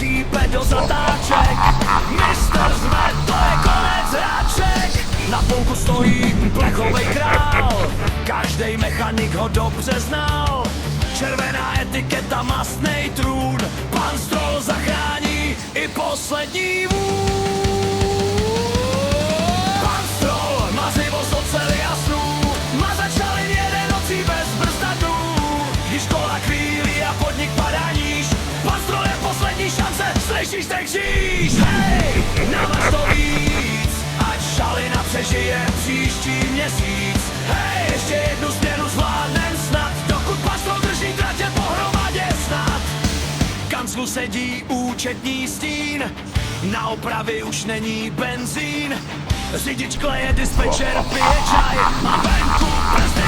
šípe do zatáček. Mistr řve, to je konec hráček. Na polku stojí plechovej král, každej mechanik ho dobře znal. Červená etiketa, mastnej trůn, pan Stroll zachrání i poslední vůl. Pan Stroll, mazivost oceli a snů, mazačalin jede nocí bez brzdatů. Když kola chvílí a podnik padá níž, pan Stroll je poslední šance, slyšíš ten kříž. Hej, navaž to víc, ať šalina přežije příští měsíc. Hej, ještě jednu směnu zvládnem snad, dokud pan Stroll drží tratě pohromadě snad. V kanclu sedí účetní stín, na opravy už není benzín. Řidič kleje, dispečer pije čaj a venku brzdy